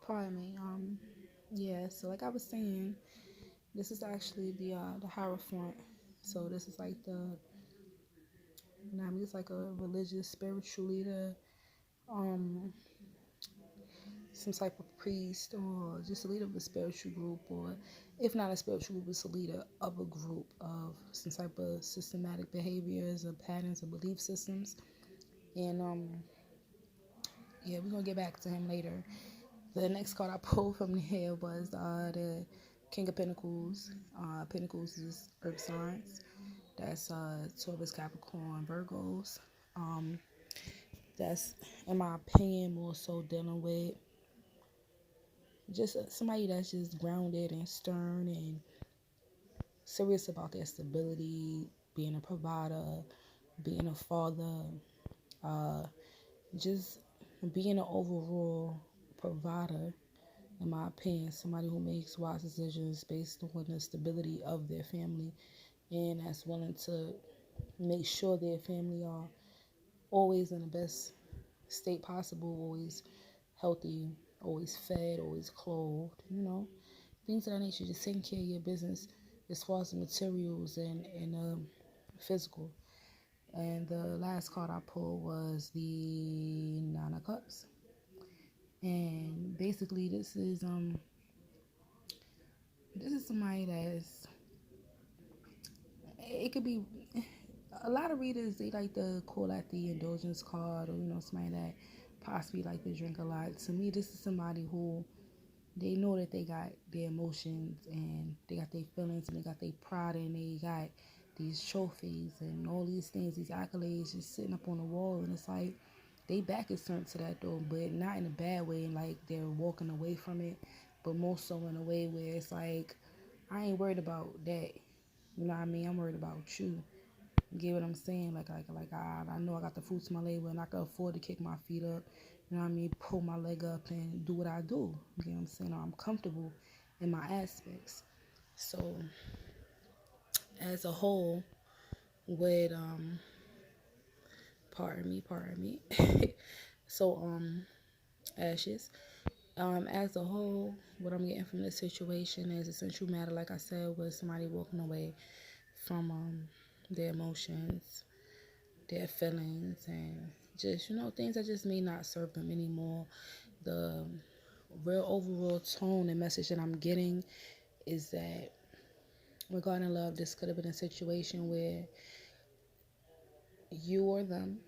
Pardon me. Yeah. So like I was saying, this is actually the Hierophant. So this is like I mean, it's like a religious, spiritual leader, um, some type of priest, or just a leader of a spiritual group, or if not a spiritual group, it's a leader of a group of some type of systematic behaviors or patterns or belief systems. And yeah, we're gonna get back to him later. The next card I pulled from here was the King of Pentacles. Pentacles is Earth signs. That's Taurus, Capricorn, Virgos. Um, that's, in my opinion, more so dealing with just somebody that's just grounded and stern and serious about their stability, being a provider, being a father, uh, just being an overall provider. In my opinion, somebody who makes wise decisions based on the stability of their family and that's willing to make sure their family are always in the best state possible, always healthy, always fed, always clothed, things of that nature. Just taking care of your business as far as the materials and physical. And the last card I pulled was the Nine of Cups. And basically this is somebody that's, it could be, a lot of readers, they like to call that the indulgence card, or somebody that possibly like to drink a lot. To me, this is somebody who, they know that they got their emotions and they got their feelings and they got their pride and they got these trophies and all these things, these accolades just sitting up on the wall, and it's like they back is turned to that door, but not in a bad way, and like they're walking away from it, but more so in a way where it's like, I ain't worried about that. You know what I mean? I'm worried about you. You get what I'm saying? I know I got the fruits of my labor and I can afford to kick my feet up. You know what I mean? Pull my leg up and do what I do. You get what I'm saying? I'm comfortable in my aspects. So as a whole, with pardon me. So ashes. As a whole, what I'm getting from this situation is essential matter, like I said, was somebody walking away from their emotions, their feelings, and just things that just may not serve them anymore. The real overall tone and message that I'm getting is that regarding love, this could have been a situation where you or them,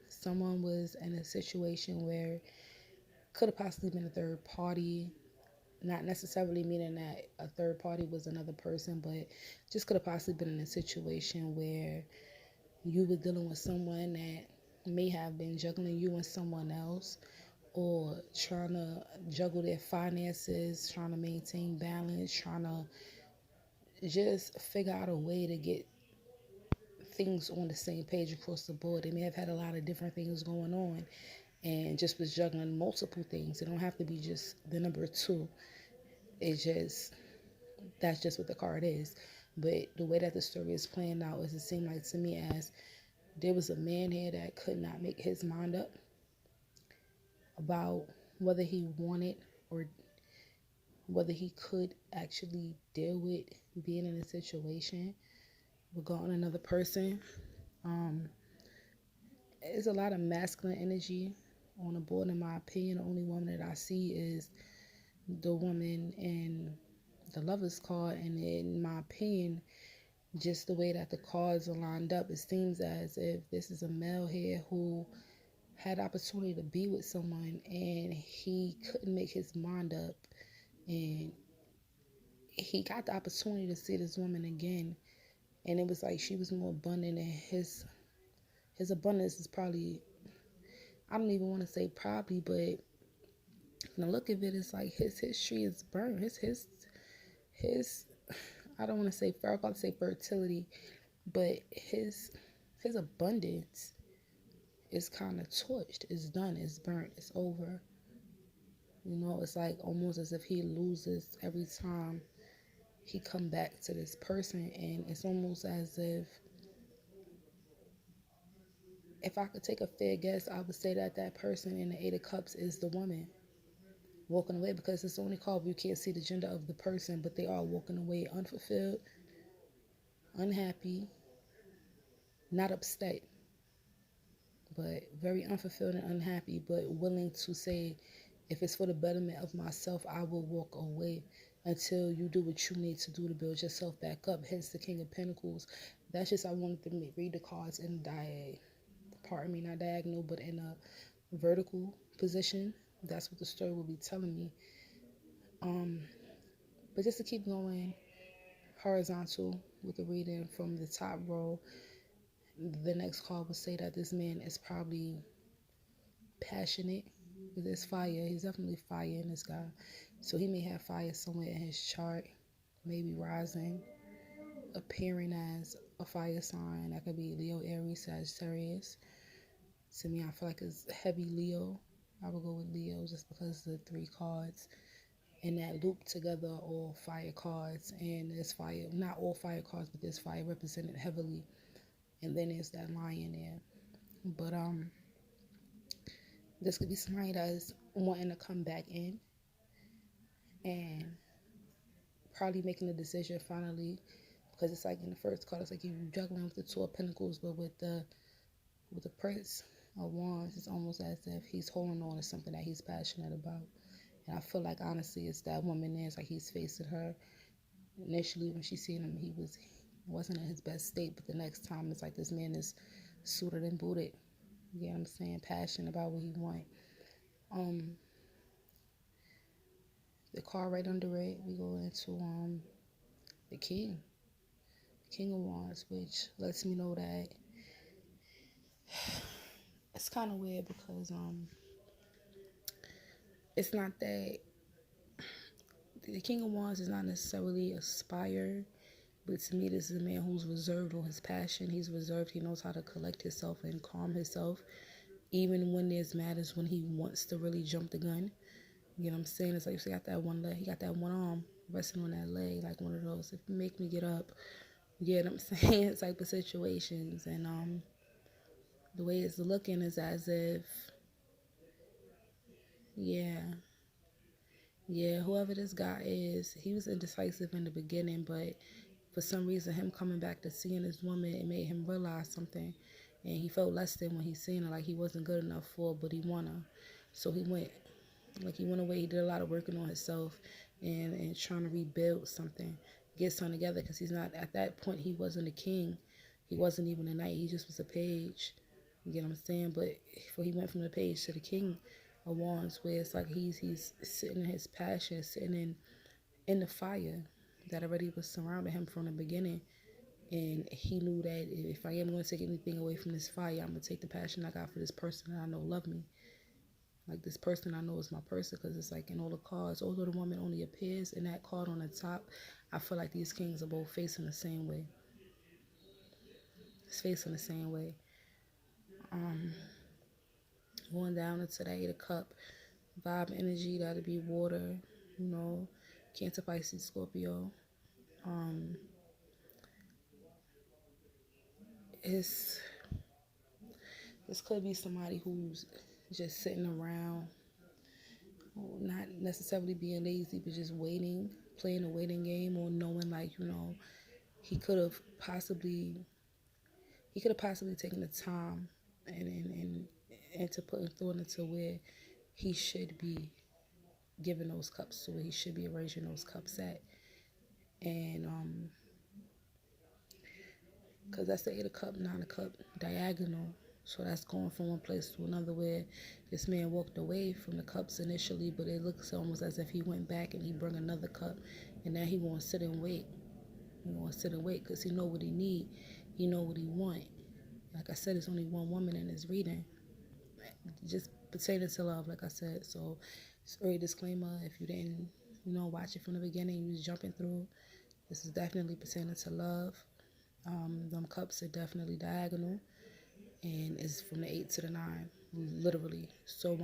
someone was in a situation where could have possibly been a third party, not necessarily meaning that a third party was another person, but just could have possibly been in a situation where you were dealing with someone that may have been juggling you and someone else, or trying to juggle their finances, trying to maintain balance, trying to just figure out a way to get things on the same page across the board. They may have had a lot of different things going on and just was juggling multiple things. It don't have to be just the number two. It's just, that's just what the card is. But the way that the story is playing out is, it seemed like to me as there was a man here that could not make his mind up about whether he wanted or whether he could actually deal with being in a situation regarding another person. Um, it's a lot of masculine energy on the board, in my opinion. The only woman that I see is the woman in the Lover's card, and in my opinion, just the way that the cards are lined up, it seems as if this is a male here who had the opportunity to be with someone and he couldn't make his mind up, and he got the opportunity to see this woman again, and it was like she was more abundant, and his abundance is probably, I don't even want to say probably, but from the look of it, it's like his history is burnt. His I don't want to say, I'm about to say fertility, but his abundance is kind of torched. It's done. It's burnt. It's over. It's like almost as if he loses every time he come back to this person, and it's almost as if I could take a fair guess, I would say that that person in the Eight of Cups is the woman. walking away, because it's the only card where you can't see the gender of the person, but they are walking away unfulfilled, unhappy, not upset, but very unfulfilled and unhappy, but willing to say, if it's for the betterment of myself, I will walk away until you do what you need to do to build yourself back up. Hence the King of Pentacles. That's just, I wanted to read the cards in pardon me, not diagonal, but in a vertical position. That's what the story will be telling me. But just to keep going horizontal with the reading from the top row, the next card would say that this man is probably passionate. There's fire. He's definitely fire in this guy. So he may have fire somewhere in his chart, maybe rising, appearing as a fire sign. That could be Leo, Aries, Sagittarius. To me, I feel like it's heavy Leo. I would go with Leo just because the three cards in that loop together are all fire cards. And there's fire, not all fire cards, but there's fire represented heavily. And then there's that lion there. But this could be somebody that's wanting to come back in and probably making a decision finally, because it's like in the first card, it's like you juggling with the Two of Pentacles, but with the Prince of Wands, it's almost as if he's holding on to something that he's passionate about. And I feel like honestly, it's that woman there. It's like he's facing her. Initially, when she seen him, he wasn't in his best state, but the next time, it's like this man is suited and booted. You know what I'm saying? Passionate about what he want. The card right under it, we go into the King of Wands, which lets me know that it's kind of weird because it's not that the King of Wands is not necessarily aspire, but to me this is a man who's reserved on his passion. He's reserved. He knows how to collect himself and calm himself, even when there's matters when he wants to really jump the gun. You know what I'm saying? It's like, he got that one leg, he got that one arm resting on that leg, like one of those, if you make me get up, you know what I'm saying? Type of situations. And the way it's looking is as if, yeah, whoever this guy is, he was indecisive in the beginning, but for some reason, him coming back to seeing this woman, it made him realize something. And he felt less than when he seen her, like he wasn't good enough for her, but he want her. So he went away. He did a lot of working on himself and trying to rebuild something, get something together, because he's not, at that point, he wasn't a king. He wasn't even a knight. He just was a page. You get what I'm saying? But he went from the page to the King of Wands, where it's like he's sitting in his passion, sitting in the fire that already was surrounding him from the beginning. And he knew that if I am going to take anything away from this fire, I'm going to take the passion I got for this person that I know love me. Like, this person I know is my person, because it's like in all the cards, although the woman only appears in that card on the top, I feel like these kings are both facing the same way. It's facing the same way. Going down into the Eight of Cup vibe energy, that'll be water, Cancer, Pisces, Scorpio. This could be somebody who's just sitting around, not necessarily being lazy, but just waiting, playing a waiting game, or knowing, like, he could have possibly taken the time and to put thought into where he should be giving those cups to, where he should be arranging those cups at. And because that's the Eight of Cup, Nine of Cup diagonal. So that's going from one place to another, where this man walked away from the cups initially, but it looks almost as if he went back and he brought another cup, and now he want to sit and wait. He want to sit and wait because he know what he need. He know what he want. Like I said, there's only one woman in his reading. Just pertaining to love, like I said. So, sorry, disclaimer, if you didn't, watch it from the beginning, you was jumping through. This is definitely pertaining to love. Them cups are definitely diagonal, and it's from the 8 to the 9, literally. So,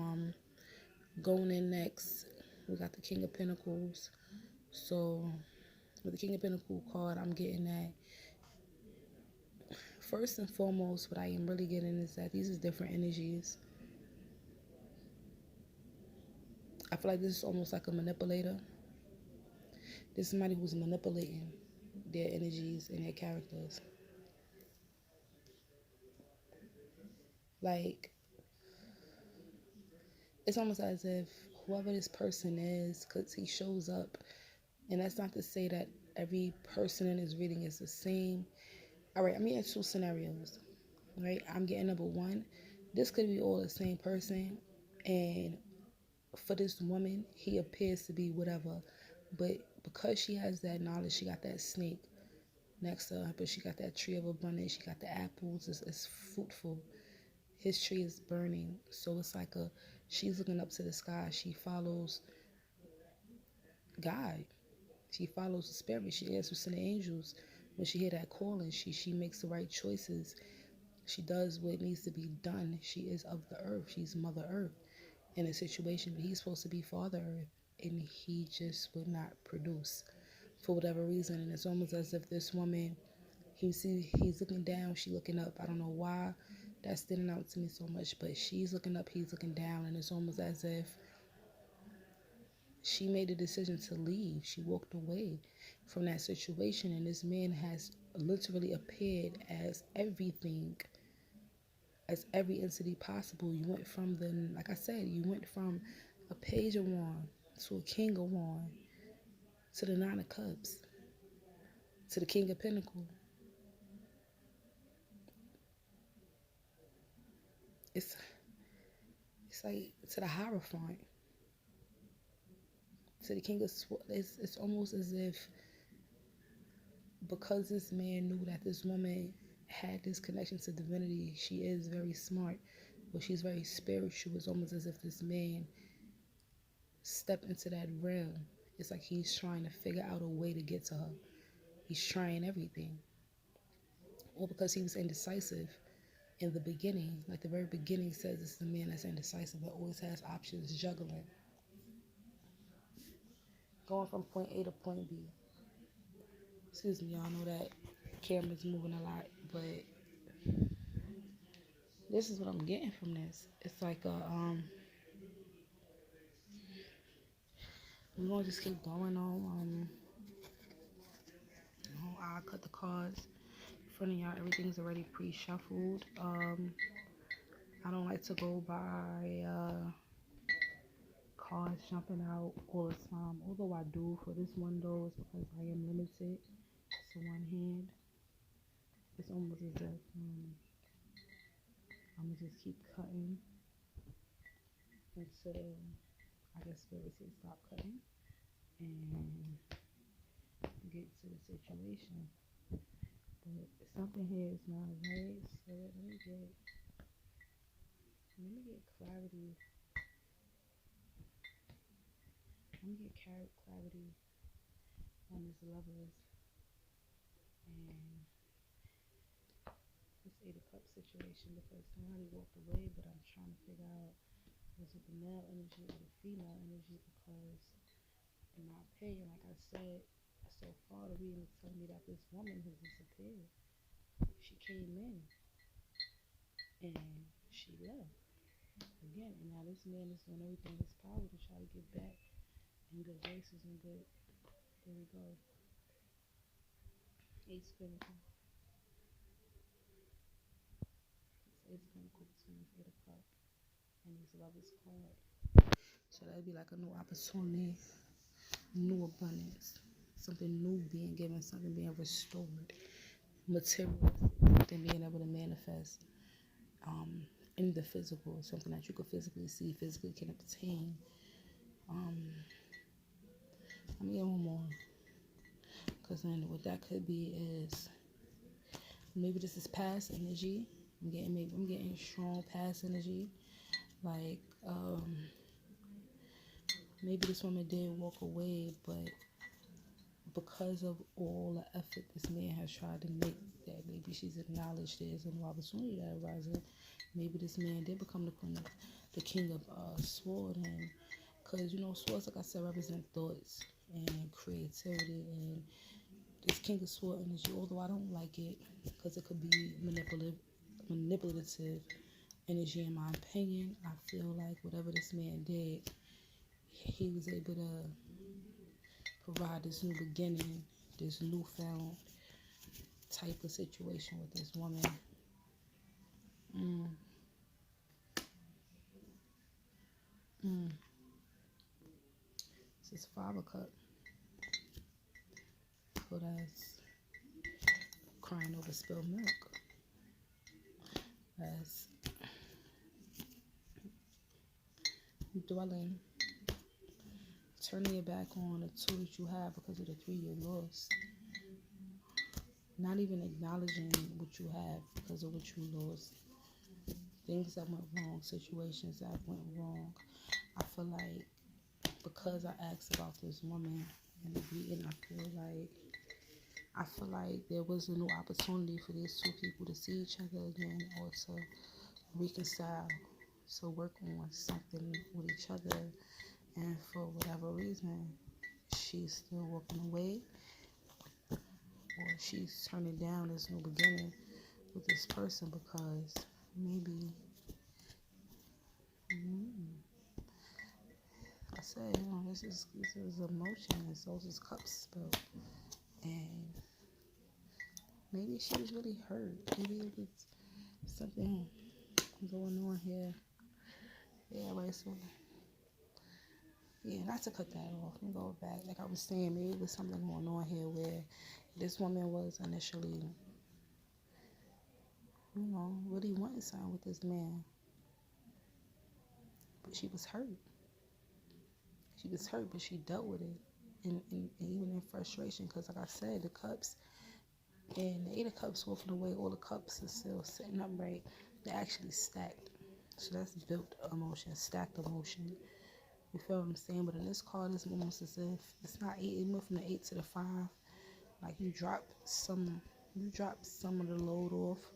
going in next, we got the King of Pentacles. So, with the King of Pentacles card, I'm getting that. First and foremost, what I am really getting is that these are different energies. I feel like this is almost like a manipulator. This is somebody who's manipulating their energies and their characters. Like, it's almost as if whoever this person is, because he shows up, and that's not to say that every person in this reading is the same. All right, I'm getting two scenarios, right? I'm getting number one. This could be all the same person, and for this woman, he appears to be whatever, but because she has that knowledge, she got that snake next to her, but she got that tree of abundance, she got the apples, it's fruitful. His tree is burning, so it's like she's looking up to the sky. She follows God. She follows the spirit. She answers to the angels. When she hear that calling, she makes the right choices. She does what needs to be done. She is of the earth. She's Mother Earth in a situation. But he's supposed to be Father Earth, and he just would not produce for whatever reason. And it's almost as if this woman, he's looking down, she looking up. I don't know why that's standing out to me so much, but she's looking up, he's looking down, and it's almost as if she made a decision to leave. She walked away from that situation, and this man has literally appeared as everything, as every entity possible. You went from like I said, you went from a page of wand to a king of wand to the nine of cups to the king of pentacles. It's it's like to the Hierophant, to the king of it's almost as if because this man knew that this woman had this connection to divinity, she is very smart, but she's very spiritual. It's almost as if this man stepped into that realm. It's like he's trying to figure out a way to get to her. He's trying everything. Or because he was indecisive in the beginning. Like the very beginning says this is a man that's indecisive, but always has options, juggling. Going from point A to point B. Excuse me, y'all know that camera's moving a lot, but this is what I'm getting from this. It's like we're gonna just keep going on. I'll cut the cards in front of y'all. Everything's already pre-shuffled. I don't like to go by cards jumping out all the time. Although I do for this one though, it's because I am limited to one hand. It's almost as if I'm gonna just keep cutting until I guess Spirit says stop cutting and get to the situation. But something here is not right, so let me get clarity. Let me get clarity on this Lovers and this Eight of Cups situation, because somebody walked away, but I'm trying to figure out was it the male energy or the female energy, because in my opinion, like I said, so far the reading is telling me that this woman has disappeared. She came in and she left again, and now this man is doing everything in his power to try to get back in good graces and good. Here we go. Eight Pentacles. Eight Pentacles between this Eight of Cups and this Lovers card. So that'd be like a new opportunity, new abundance, something new being given, something being restored, material, something being able to manifest in the physical, something that you could physically see, physically can obtain. Let me get one more, because then what that could be is maybe this is past energy. I'm getting strong past energy, like maybe this woman did walk away, but because of all the effort this man has tried to make, that maybe she's acknowledged there's an opportunity that arises. Maybe this man did become the king of sword, and because swords, like I said, represent thoughts and creativity, and this king of sword energy, although I don't like it because it could be manipulative energy, in my opinion, I feel like whatever this man did, he was able to provide this new beginning, this newfound type of situation with this woman. Mm, mm. This is 5 o'clock. So that's crying over spilled milk. That's dwelling, turning your back on the 2 that you have because of the 3 you lost. Not even acknowledging what you have because of what you lost. Things that went wrong, situations that went wrong. I feel like because I asked about this woman in the beginning, I feel like there was a new opportunity for these 2 people to see each other again or to reconcile, to work on something with each other. And for whatever reason, she's still walking away, or she's turning down this new beginning with this person because maybe, I said, this is emotion, and so is cups spilled, and maybe she was really hurt. Maybe it was something going on here. Yeah, right. So yeah, not to cut that off. Let me go back. Like I was saying, maybe it was something going on here where this woman was initially, really wanting something with this man, but she was hurt. She was hurt, but she dealt with it, and even in frustration, because like I said, the cups and the 8 of Cups walking away, all the cups are still sitting upright. They're actually stacked. So that's built emotion, stacked emotion. You feel what I'm saying? But in this card, it's almost as if it's not 8. It went from the 8 to the 5. Like you dropped some of the load off,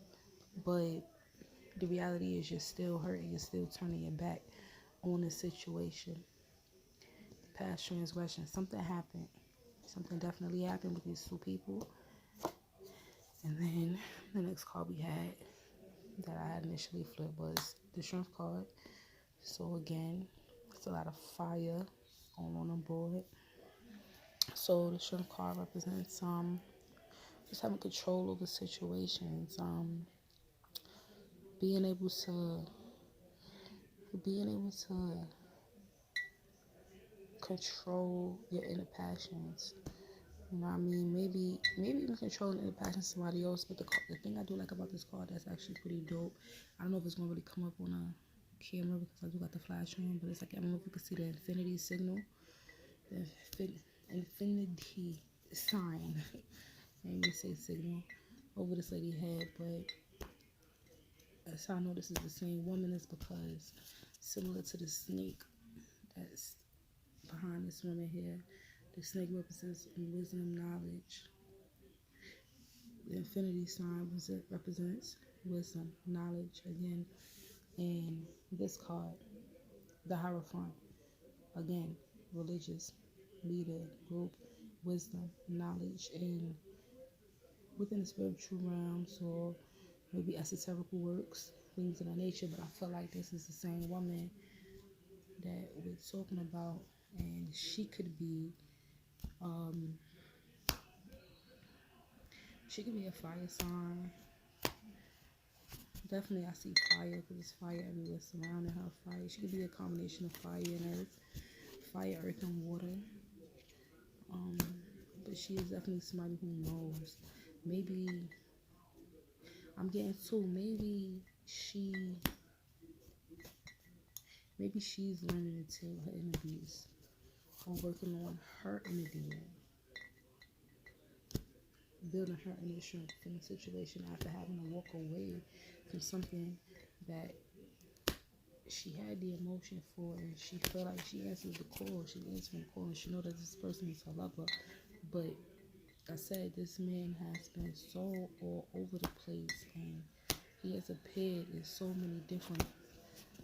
but the reality is you're still hurting. You're still turning your back on the situation. Past transgression. Something happened. Something definitely happened with these 2 people. And then the next card we had that I had initially flipped was the Strength card. So again, it's a lot of fire on the board. So the Strength card represents just having control over situations, being able to control your inner passions. You know what I mean? Maybe even controlling the passion of somebody else. But the thing I do like about this card that's actually pretty dope. I don't know if it's gonna really come up on a camera because I do got the flash on, but it's like, I don't know if you can see the infinity signal, the infinity sign. I ain't gonna say signal over this lady's head, but that's how I know this is the same woman, is because similar to the snake that's behind this woman here, the snake represents wisdom, knowledge. The infinity sign represents wisdom, knowledge again. And this card, the Hierophant, again, religious, leader, group, wisdom, knowledge, and within the spiritual realms or maybe esoterical works, things of that nature. But I feel like this is the same woman that we're talking about, and she could be a fire sign. Definitely, I see fire because there's fire everywhere surrounding her. Fire. She could be a combination of fire and earth, fire, earth, and water. But she is definitely somebody who knows. Maybe I'm getting too. Maybe she's learning to tame her inner beast or working on her inner demon, building her inner strength in the situation after having to walk away from something that she had the emotion for, and she felt like she answered the call. She answered the call, and she know that this person is her lover. But I said this man has been so all over the place, and he has appeared in so many different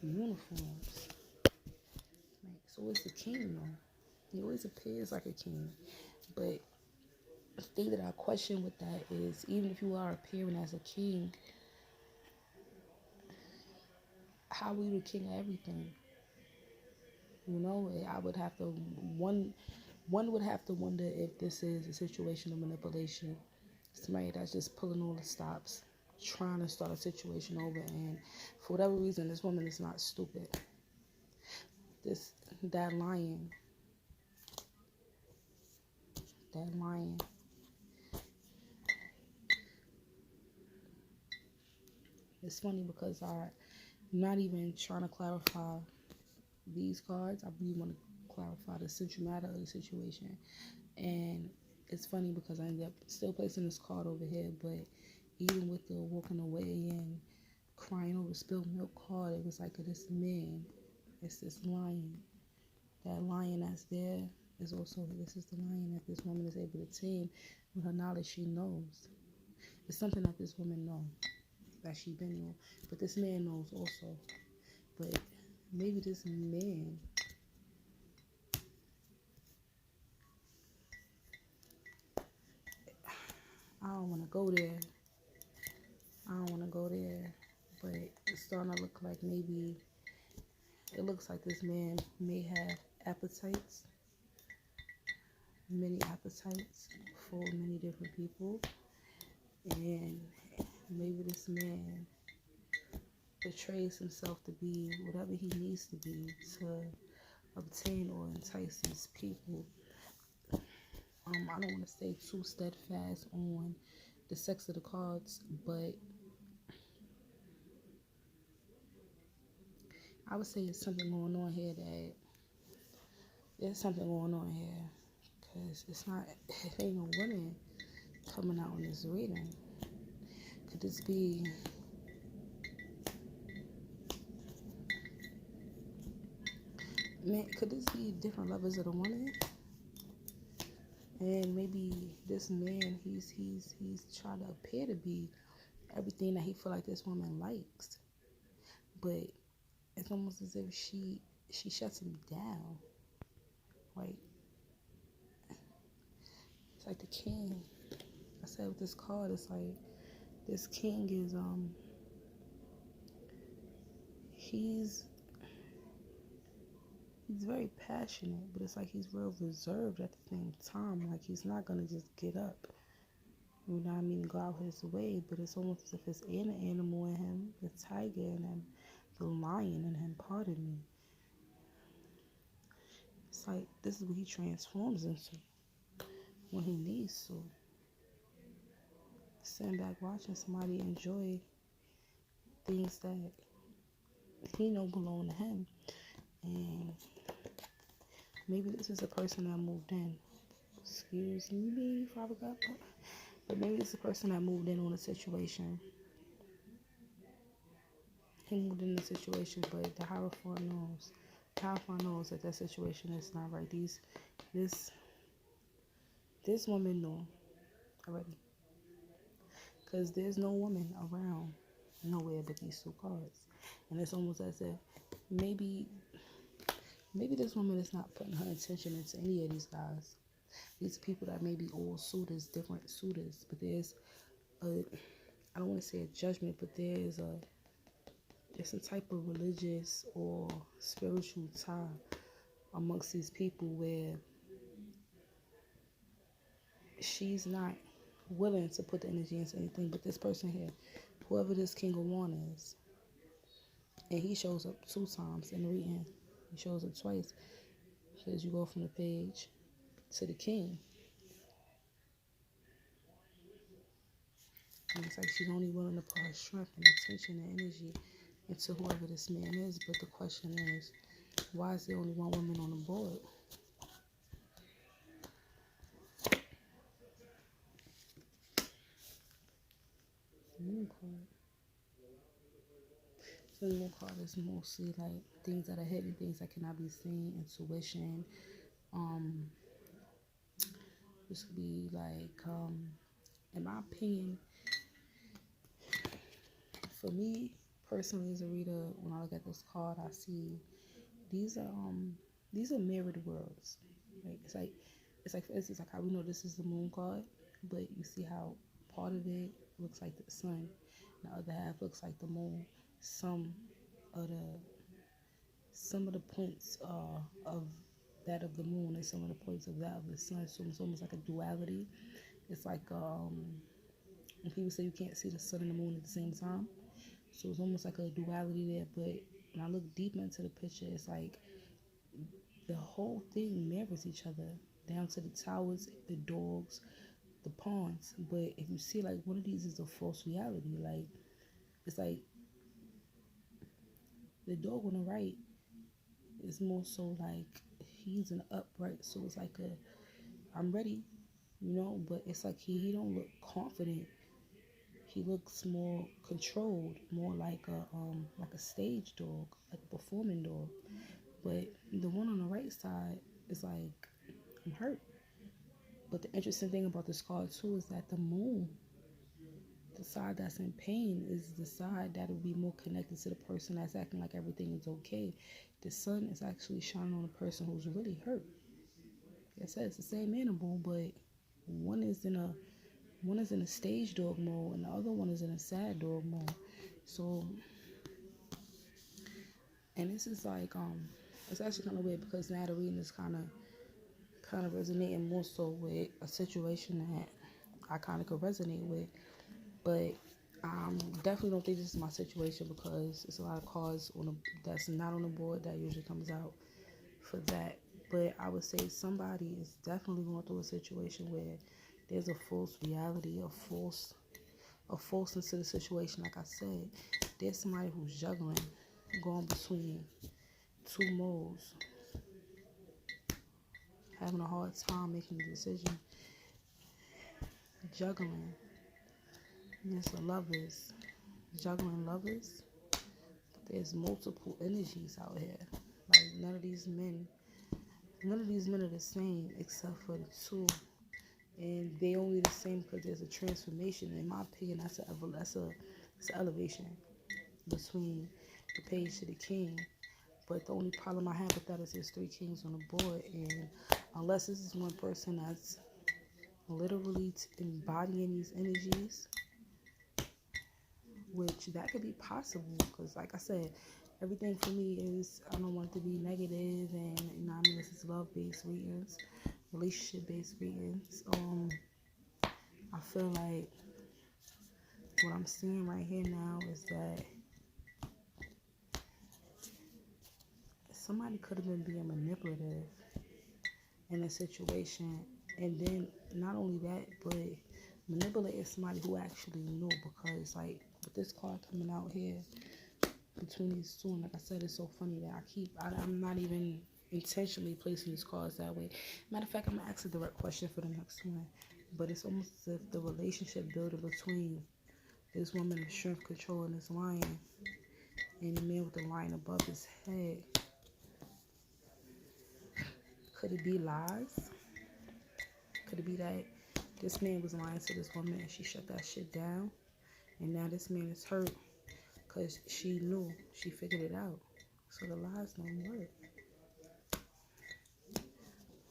uniforms. Like, so it's a king, though. He always appears like a king. But the thing that I question with that is, even if you are appearing as a king, how are you the king of everything? You know, I would have to one would have to wonder if this is a situation of manipulation. Somebody that's just pulling all the stops, trying to start a situation over, and for whatever reason, this woman is not stupid. This that lion, that lion. It's funny because I'm not even trying to clarify these cards. I really want to clarify the central matter of the situation. And it's funny because I ended up still placing this card over here, but even with the walking away and crying over spilled milk card, it was like this man, it's this lion. That lion that's there is also, this is the lion that this woman is able to tame with her knowledge. She knows. It's something that this woman knows that she been on, but this man knows also. But maybe this man, I don't want to go there. I don't want to go there, but it's starting to look like maybe it looks like this man may have appetites, many appetites for many different people, and maybe this man betrays himself to be whatever he needs to be to obtain or entice these people. I don't want to stay too steadfast on the sex of the cards, but I would say it's something going on here that there's something going on here because it's not, it ain't no women coming out in this reading. Could this be, man, could this be different levels of the woman? And maybe this man, he's trying to appear to be everything that he feel like this woman likes, but it's almost as if she shuts him down. Like it's like the king. I said with this card, it's like this king is he's very passionate, but it's like he's real reserved at the same time. Like he's not gonna just get up. You know what I mean? Go out his way, but it's almost as if it's an animal in him, the tiger in him, the lion in him. Pardon me. It's like this is what he transforms into when he needs to. Sitting back watching somebody enjoy things that he know belong to him, and maybe this is a person that moved in. Excuse me if I forgot, but maybe it's a person that moved in on a situation. He moved in the situation, but the Hierophant knows. The Hierophant knows that that situation is not right. This this woman know already, because there's no woman around nowhere but these two cards, and it's almost as if maybe this woman is not putting her attention into any of these guys. These people that may be all suitors, different suitors, but there's a, I don't want to say a judgment, but there's some type of religious or spiritual tie amongst these people where she's not willing to put the energy into anything. But this person here, whoever this King of Wands is, and he shows up 2 times in the reading. He shows up twice because you go from the page to the king. And it's like she's only willing to put her strength and attention and energy into whoever this man is. But the question is, why is there only one woman on the board? Moon card. So the moon card is mostly like things that are hidden, things that cannot be seen, intuition. This could be like, in my opinion, for me personally as a reader, when I look at this card, I see these are mirrored worlds. Right? It's like for instance, like how we know this is the moon card, but you see how part of it looks like the sun, the other half looks like the moon. Some of the some of the points of that of the moon and some of the points of that of the sun. So it's almost like a duality. It's like when people say you can't see the sun and the moon at the same time. So it's almost like a duality there. But when I look deep into the picture, it's like the whole thing mirrors each other, down to the towers, the dogs, the pawns. But if you see, like, one of these is a false reality. Like, it's like the dog on the right is more so like he's an upright. So it's like I'm ready, but it's like he don't look confident. He looks more controlled, more like a stage dog, like a performing dog. But the one on the right side is like, I'm hurt. But the interesting thing about this card too is that the moon, the side that's in pain, is the side that will be more connected to the person that's acting like everything is okay. The sun is actually shining on the person who's really hurt. Like I said, it's the same animal, but one is in a one is in a stage dog mode and the other one is in a sad dog mode. So, and this is like it's actually kind of weird because now the reading is kind of resonating more so with a situation that I kind of could resonate with. But definitely don't think this is my situation because it's a lot of cards that's not on the board that usually comes out for that. But I would say somebody is definitely going through a situation where there's a false reality, a falseness to the situation. Like I said, there's somebody who's juggling, going between two modes, having a hard time making a decision, juggling. There's the lovers, juggling lovers. There's multiple energies out here. Like none of these men are the same except for the two, and they only the same because there's a transformation. In my opinion, it's an elevation between the page to the king. But the only problem I have with that is there's three kings on the board, and unless this is one person that's literally embodying these energies, which that could be possible, because like I said, everything for me is, I don't want it to be negative, and I mean, this is love-based readings, relationship-based readings. I feel like what I'm seeing right here now is that somebody could have been being manipulative in a situation, and then not only that, but manipulating somebody who actually knew, because like with this card coming out here between these two, and like I said, it's so funny that I'm not even intentionally placing these cards that way. Matter of fact, I'm gonna ask a direct question for the next one, but it's almost as if the relationship building between this woman of strength, control, and this lion, and the man with the lion above his head. Could it be lies? Could it be that this man was lying to this woman and she shut that shit down? And now this man is hurt because she knew, she figured it out. So the lies don't work.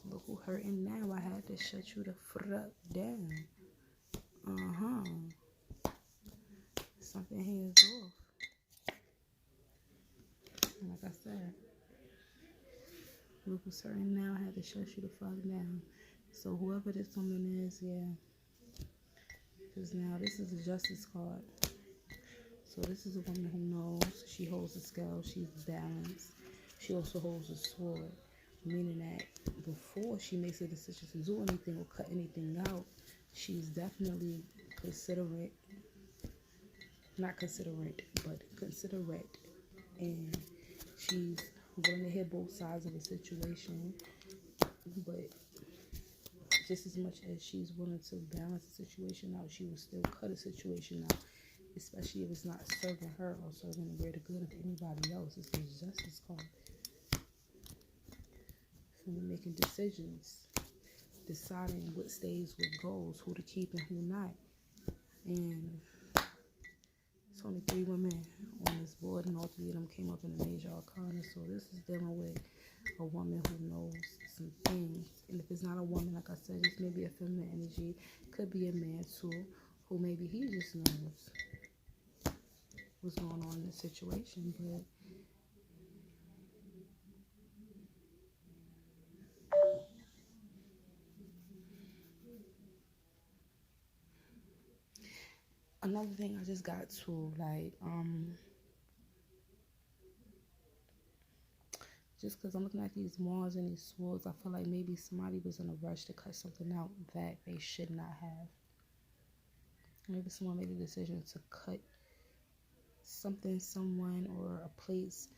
Look who hurting now. I had to shut you the fuck down. Something here is off. And like I said, look who's hurting now. I had to shut you the fuck down. So whoever this woman is, yeah. Because now this is a justice card. So this is a woman who knows. She holds a scale. She's balanced. She also holds a sword, meaning that before she makes a decision to do anything or cut anything out, she's definitely considerate, not considerate, but considerate, and she's willing to hear both sides of the situation, but just as much as she's willing to balance the situation out, she will still cut a situation out, especially if it's not serving her or serving the greater good of anybody else. It's a justice card. From making decisions, deciding what stays, what goes, who to keep and who not. And it's only three women on this board, and all three of them came up in the major arcana. So this is dealing with a woman who knows some things. And if it's not a woman, like I said, this may be a feminine energy. Could be a man too, who maybe he just knows what's going on in the situation. But another thing I just got to, like, just because I'm looking at these wands and these swords, I feel like maybe somebody was in a rush to cut something out that they should not have. Maybe someone made a decision to cut something, someone, or a place,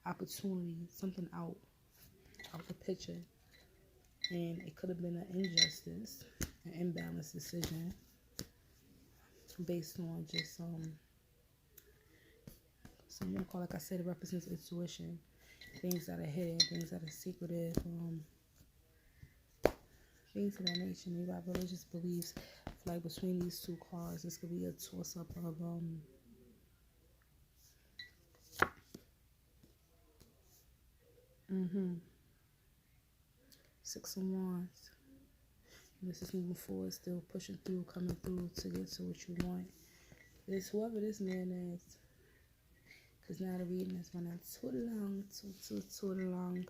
opportunity, something out of the picture. And it could have been an injustice, an imbalanced decision based on just someone call, like I said, it represents intuition, things that are hidden, things that are secretive, things of that nature. Maybe our religious beliefs, like between these two cards, this could be a toss up of Six of Wands. This is moving forward, still pushing through, coming through to get to what you want. It's whoever this man is. Because now the reading has run out too long, too long.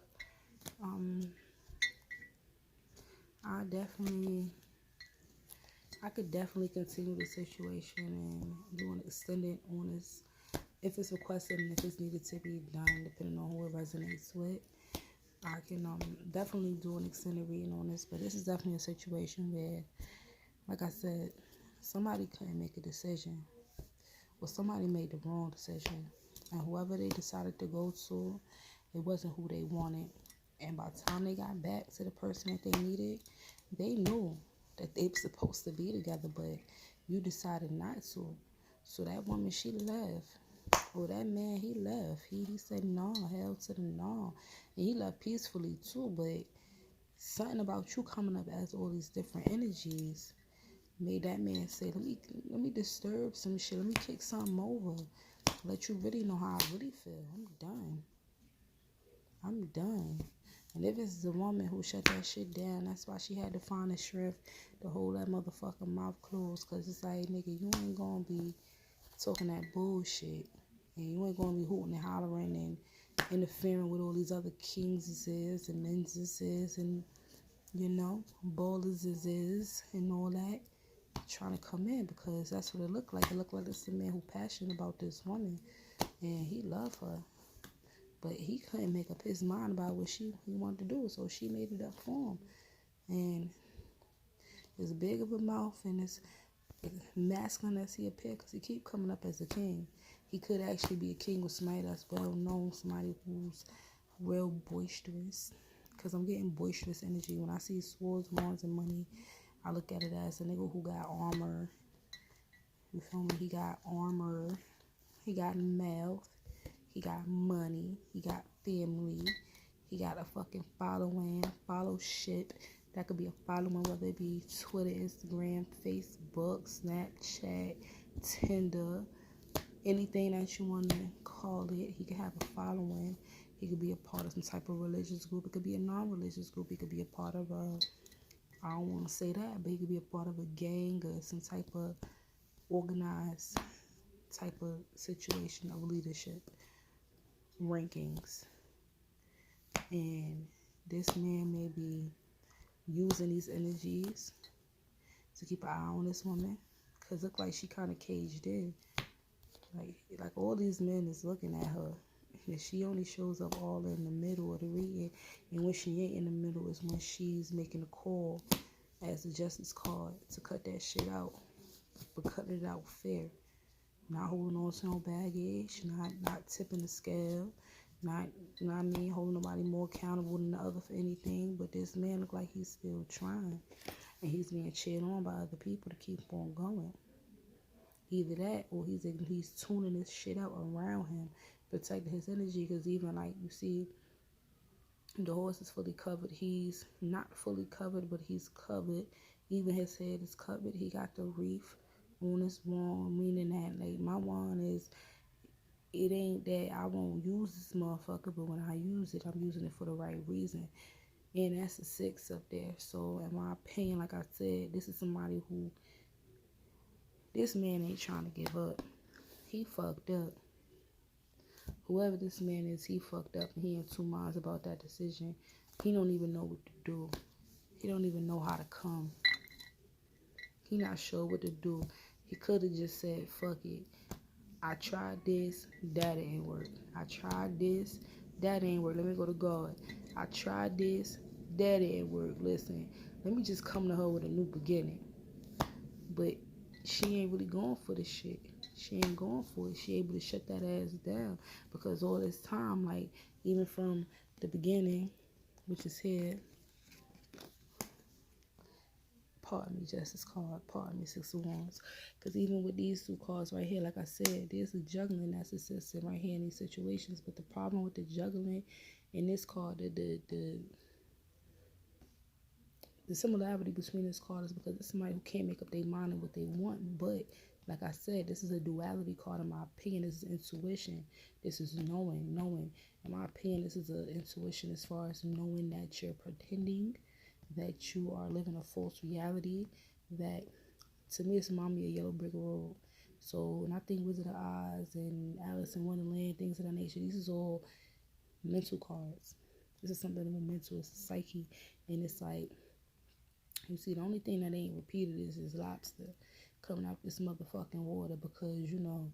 I could definitely continue the situation and do an extended on this if it's requested and if it's needed to be done, depending on who it resonates with. I can definitely do an extended reading on this, but this is definitely a situation where, like I said, somebody couldn't make a decision, or somebody made the wrong decision, and whoever they decided to go to, it wasn't who they wanted. And by the time they got back to the person that they needed, they knew that they were supposed to be together, but you decided not to. So that woman, she left. Or that man, he left. He said no, hell to the no. And he left peacefully too, but something about you coming up as all these different energies made that man say, let me disturb some shit. Let me kick something over. Let you really know how I really feel. I'm done. And if it's the woman who shut that shit down, that's why she had to find the strength to hold that motherfucking mouth closed. Because it's like, nigga, you ain't going to be talking that bullshit. And you ain't going to be hooting and hollering and interfering with all these other kingses and menses and, you know, ballers and all that. Trying to come in, because that's what it looked like. It looked like it's a man who passionate about this woman. And he loved her. But he couldn't make up his mind about what he wanted to do, so she made it up for him. And as big of a mouth and as masculine as he appeared, because he keep coming up as a king, he could actually be a king with somebody that's well known, somebody who's real boisterous. Because I'm getting boisterous energy. When I see swords, wands, and money, I look at it as a nigga who got armor. You feel me? He got armor. He got mouth. He got money. He got family. He got a fucking following, followship. That could be a following, whether it be Twitter, Instagram, Facebook, Snapchat, Tinder, anything that you want to call it. He could have a following. He could be a part of some type of religious group. It could be a non-religious group. He could be a part of a, I don't want to say that, but he could be a part of a gang or some type of organized type of situation of leadership rankings. And this man may be using these energies to keep an eye on this woman, because look like she kind of caged in. Like all these men is looking at her, and she only shows up all in the middle of the reading. And when she ain't in the middle is when she's making a call as a justice card to cut that shit out, but cutting it out fair. Not holding on to no baggage, not tipping the scale, not, you know what I mean, holding nobody more accountable than the other for anything. But this man look like he's still trying, and he's being cheered on by other people to keep on going. Either that, or he's tuning this shit out around him, protecting his energy. Because even like you see, the horse is fully covered. He's not fully covered, but he's covered. Even his head is covered. He got the wreath on his wand, meaning that like my wand is, it ain't that I won't use this motherfucker, but when I use it, I'm using it for the right reason. And that's the 6 up there. So in my opinion, like I said, this is somebody who, this man ain't trying to give up. He fucked up. Whoever this man is, he fucked up, and he in 2 minds about that decision. He don't even know what to do. He don't even know how to come. He not sure what to do. He could have just said, fuck it. I tried this, that ain't work. I tried this, that ain't work. Let me go to God. I tried this, that ain't work. Listen, let me just come to her with a new beginning. But she ain't really going for this shit. She ain't going for it. She able to shut that ass down because all this time, like even from the beginning, which is here. Pardon me, Justice card. Pardon me, Six of Wands. Because even with these two cards right here, like I said, there's a juggling that's assisted right here in these situations. But the problem with the juggling in this card, the similarity between this card is because it's somebody who can't make up their mind on what they want. But like I said, this is a duality card in my opinion. This is intuition. This is knowing. In my opinion, this is an intuition as far as knowing that you're pretending, that you are living a false reality, that to me it's reminding me of Yellow Brick Road. So when I think Wizard of Oz and Alice in Wonderland, things of that nature, these is all mental cards. This is something more mental. It's a psyche. And it's like, you see, the only thing that ain't repeated is lobster coming out this motherfucking water because, you know,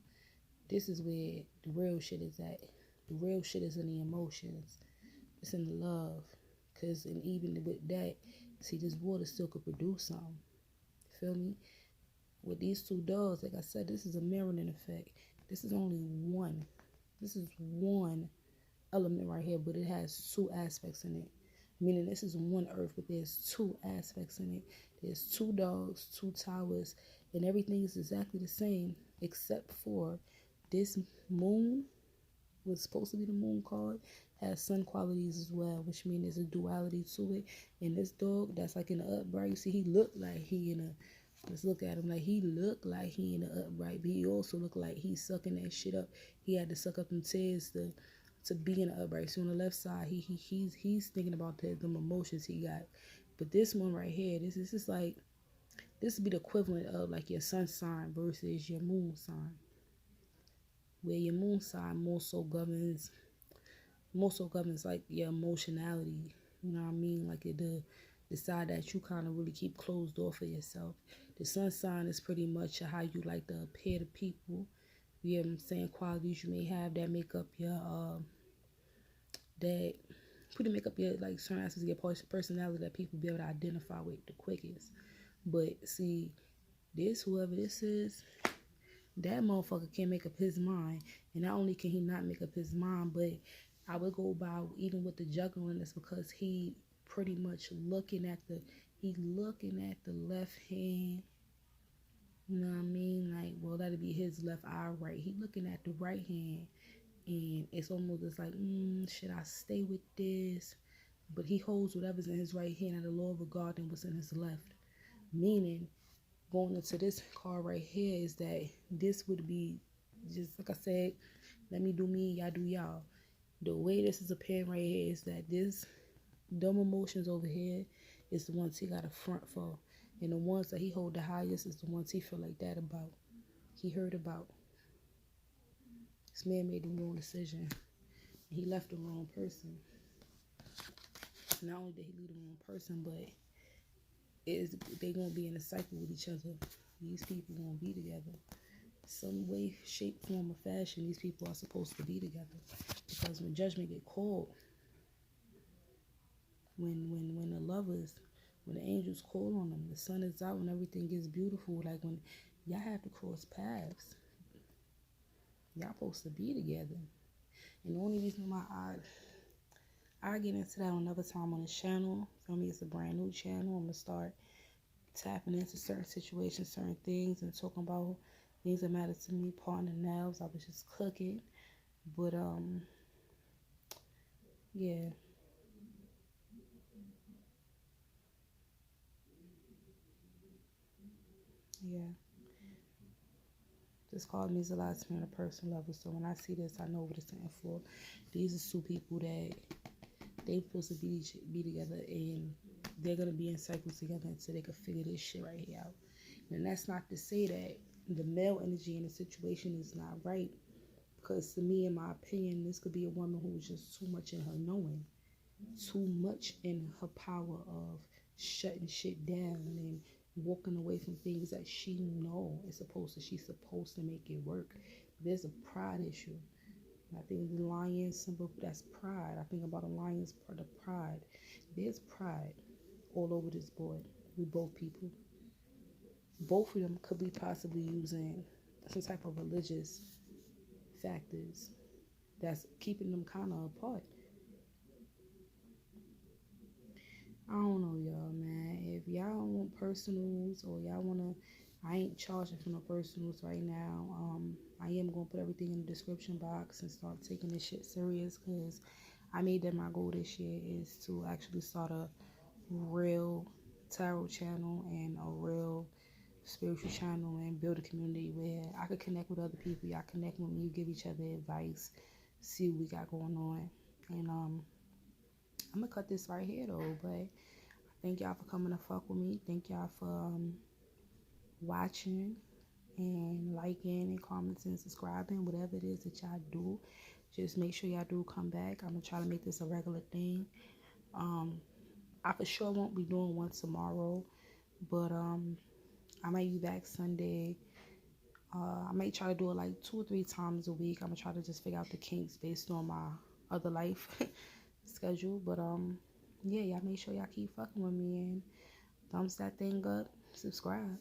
this is where the real shit is at. The real shit is in the emotions. It's in the love. Because, and even with that, see, this water still could produce something. Feel me? With these two dogs, like I said, this is a mirroring effect. This is only one. This is one element right here, but it has two aspects in it. Meaning this is one earth, but there's two aspects in it. There's two dogs, two towers, and everything is exactly the same except for this moon was supposed to be the moon card, has sun qualities as well, which means there's a duality to it. And this dog that's like in the upright, you see, he looked like he in a, let's look at him, like he looked like he in the upright, but he also looked like he's sucking that shit up. He had to suck up them tears to be in the upright. So on the left side, he's thinking about them emotions he got. But this one right here, this is just like, this would be the equivalent of like your sun sign versus your moon sign, where your moon sign more so governs like your emotionality. You know what I mean? Like the side that you kind of really keep closed off for yourself. The sun sign is pretty much how you like to appear to people. You know what I'm saying? Qualities you may have that make up your that pretty make up your like certain aspects of your personality that people be able to identify with the quickest. But see, whoever this is, that motherfucker can't make up his mind. And not only can he not make up his mind, but I would go by even with the juggling is because he pretty much looking at the left hand. You know what I mean? Like, well, that'd be his left eye, right? He looking at the right hand, and it's almost just like, should I stay with this? But he holds whatever's in his right hand at the law regarding what's in his left. Meaning, going into this card right here is that this would be just like I said, let me do me, y'all do y'all. The way this is appearing right here is that this dumb emotions over here is the ones he got a front for. And the ones that he hold the highest is the ones he feel like that about. He heard about. This man made the wrong decision. He left the wrong person. Not only did he leave the wrong person, but they gonna be in a cycle with each other. These people gonna be together. Some way, shape, form, or fashion, these people are supposed to be together. Because when judgment get called, when the lovers, when the angels call on them, the sun is out and everything gets beautiful, like when y'all have to cross paths, y'all supposed to be together. And the only reason why I get into that another time on the channel, for me it's a brand new channel, I'm gonna start tapping into certain situations, certain things, and talking about things that matter to me. Parting the nails, I was just cooking, but yeah. This card means a lot to me on a personal level. So when I see this, I know what it's standing for. These are two people that they supposed to be together, and they're gonna be in cycles together until they can figure this shit right here out. And that's not to say that the male energy in the situation is not right, because to me, in my opinion, this could be a woman who's just too much in her knowing, too much in her power of shutting shit down and walking away from things that she know is she's supposed to make it work. There's a pride issue. I think the lion symbol, that's pride. I think about a lion's part of pride. There's pride all over this board with both people. Both of them could be possibly using some type of religious factors that's keeping them kind of apart. I don't know, y'all, man. If y'all want personals or y'all wanna, I ain't charging for no personals right now. I am gonna put everything in the description box and start taking this shit serious, because I made that my goal this year is to actually start a real tarot channel and a real spiritual channel and build a community where I could connect with other people. Y'all connect with me, give each other advice, see what we got going on. And I'm gonna cut this right here though, but thank y'all for coming to fuck with me. Thank y'all for watching and liking and commenting and subscribing, whatever it is that y'all do. Just make sure y'all do come back. I'm gonna try to make this a regular thing. I for sure won't be doing one tomorrow, but I might be back Sunday. I might try to do it like 2 or 3 times a week. I'm gonna try to just figure out the kinks based on my other life schedule. But yeah, y'all make sure y'all keep fucking with me and thumbs that thing up, subscribe.